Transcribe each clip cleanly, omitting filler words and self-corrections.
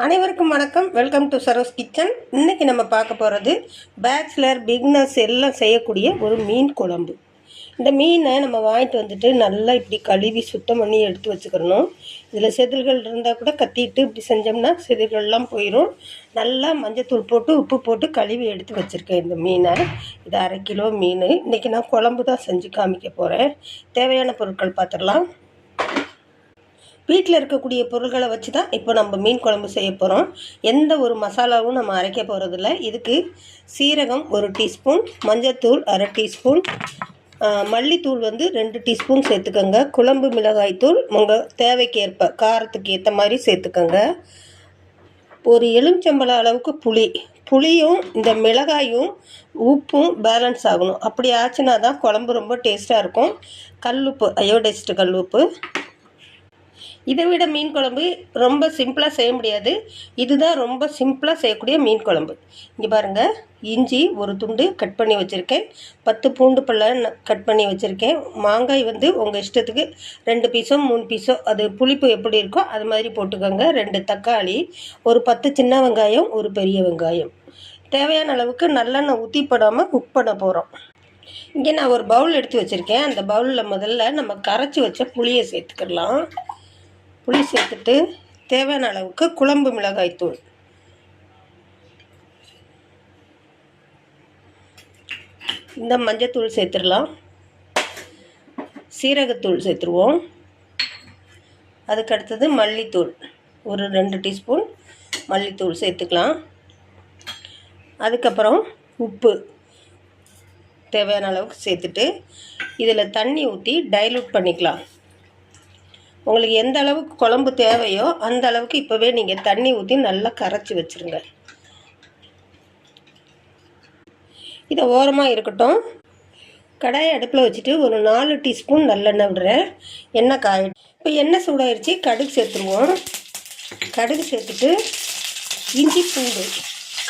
அனைவருக்கும் வணக்கம். Welcome to Saro's kitchen. இன்றைக்கி நம்ம பார்க்க போகிறது பேச்சுலர் பிகினர்ஸ் எல்லாம் செய்யக்கூடிய ஒரு மீன் குழம்பு. இந்த மீனை நம்ம வாங்கிட்டு வந்துட்டு நல்லா இப்படி கழுவி சுத்தம் பண்ணி எடுத்து வச்சுக்கிறணும். இதில் செதில்கள் இருந்தால் கூட கத்திட்டு இப்படி செஞ்சோம்னா செதில்கள்லாம் போயிடும். நல்லா மஞ்சத்தூள் போட்டு உப்பு போட்டு கழுவி எடுத்து வச்சுருக்கேன் இந்த மீனை. இது 1/2 கிலோ மீன். இன்றைக்கி நான் குழம்பு தான் செஞ்சு காமிக்க போகிறேன். தேவையான பொருட்கள் பார்த்துடலாம். வீட்டில் இருக்கக்கூடிய பொருட்களை வச்சு தான் இப்போ நம்ம மீன் குழம்பு செய்ய போகிறோம். எந்த ஒரு மசாலாவும் நம்ம அரைக்க போகிறதில்ல. இதுக்கு சீரகம் 1 டீஸ்பூன், மஞ்சத்தூள் 1/2 டீஸ்பூன், மல்லித்தூள் 2 டீஸ்பூன் சேர்த்துக்கோங்க. குழம்பு மிளகாய்த்தூள் உங்கள் தேவைக்கு ஏற்ப காரத்துக்கு ஏற்ற மாதிரி சேர்த்துக்கோங்க. ஒரு எலுமிச்சம்பழ அளவுக்கு புளியும் இந்த மிளகாயும் உப்பும் பேலன்ஸ் ஆகணும். அப்படி ஆச்சுன்னா தான் குழம்பு ரொம்ப டேஸ்ட்டாக இருக்கும். கல்லுப்பு, அயோடைஸ்டு கல்லுப்பு. இதை விட மீன் குழம்பு ரொம்ப சிம்பிளாக செய்ய முடியாது. இதுதான் ரொம்ப சிம்பிளாக செய்யக்கூடிய மீன் குழம்பு. இங்கே பாருங்கள், இஞ்சி 1 துண்டு கட் பண்ணி வச்சுருக்கேன். 10 பூண்டு பல்ல கட் பண்ணி வச்சுருக்கேன். மாங்காய் உங்கள் இஷ்டத்துக்கு 2 பீஸோ 3 பீஸோ, அது புளிப்பு எப்படி இருக்கோ அது மாதிரி போட்டுக்கோங்க. 2 தக்காளி, ஒரு 10 சின்ன வெங்காயம், ஒரு பெரிய வெங்காயம். தேவையான அளவுக்கு நல்லெண்ணெய் ஊற்றி போடாமல் குக் பண்ண போகிறோம். இங்கே நான் ஒரு பவுல் எடுத்து வச்சுருக்கேன். அந்த பவுலில் முதல்ல நம்ம கரைச்சி வச்ச புளியை சேர்த்துக்கலாம். புளி சேர்த்துட்டு தேவையான அளவுக்கு குழம்பு மிளகாய்த்தூள், இந்த மஞ்சத்தூள் சேர்த்துடலாம். சீரகத்தூள் சேர்த்துருவோம். அதுக்கு அடுத்தது மல்லித்தூள், ஒரு 2 டீஸ்பூன் மல்லித்தூள் சேர்த்துக்கலாம். அதுக்கப்புறம் உப்பு தேவையான அளவுக்கு சேர்த்துட்டு இதில் தண்ணி ஊற்றி டைலூட் பண்ணிக்கலாம். உங்களுக்கு எந்த அளவுக்கு குழம்பு தேவையோ அந்த அளவுக்கு இப்போவே நீங்கள் தண்ணி ஊற்றி நல்லா கரைச்சி வச்சுருங்க. இதை ஓரமாக இருக்கட்டும். கடாயை அடுப்பில் வச்சுட்டு ஒரு 4 டீஸ்பூன் நல்லெண்ணெய் விடுறேன். எண்ணெய் காயிடும். இப்போ எண்ணெய் சூடாயிருச்சு. கடுகு சேர்த்துருவோம். கடுகு சேர்த்துட்டு இஞ்சி பூண்டு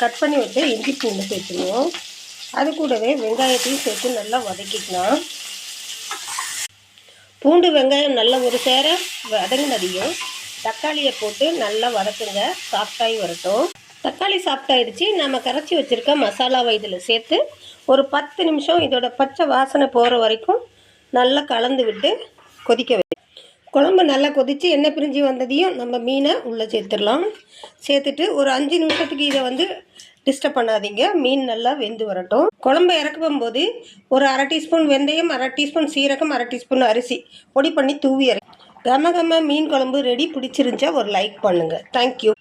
கட் பண்ணி வச்சு இஞ்சி பூண்டு சேர்த்துருவோம். அது கூடவே வெங்காயத்தையும் சேர்த்து நல்லா வதக்கிக்கலாம். பூண்டு வெங்காயம் நல்லா ஒரு சேர வதங்கினதையும் தக்காளியை போட்டு நல்லா வதக்குங்க. சாஃப்டாகி வரட்டும். தக்காளி சாஃப்டாகிடுச்சு. நம்ம கரைச்சி வச்சுருக்க மசாலாவை இதில் சேர்த்து ஒரு 10 நிமிஷம் இதோட பச்சை வாசனை போகிற வரைக்கும் நல்லா கலந்து விட்டு கொதிக்க வை. குழம்பு நல்லா கொதித்து எண்ணெய் பிரிஞ்சு வந்ததையும் நம்ம மீனை உள்ளே சேர்த்துடலாம். சேர்த்துட்டு ஒரு 5 நிமிஷத்துக்கு இதை டிஸ்டர்ப் பண்ணாதீங்க. மீன் நல்லா வெந்து வரட்டும். குழம்பு இறக்கும் போது ஒரு 1/2 டீஸ்பூன் வெந்தயம், 1/2 டீஸ்பூன் சீரகம், 1/2 டீஸ்பூன் அரிசி பொடி பண்ணி தூவி கம மீன் குழம்பு ரெடி. பிடிச்சிருந்துச்சா ஒரு லைக் பண்ணுங்கள். தேங்க்யூ.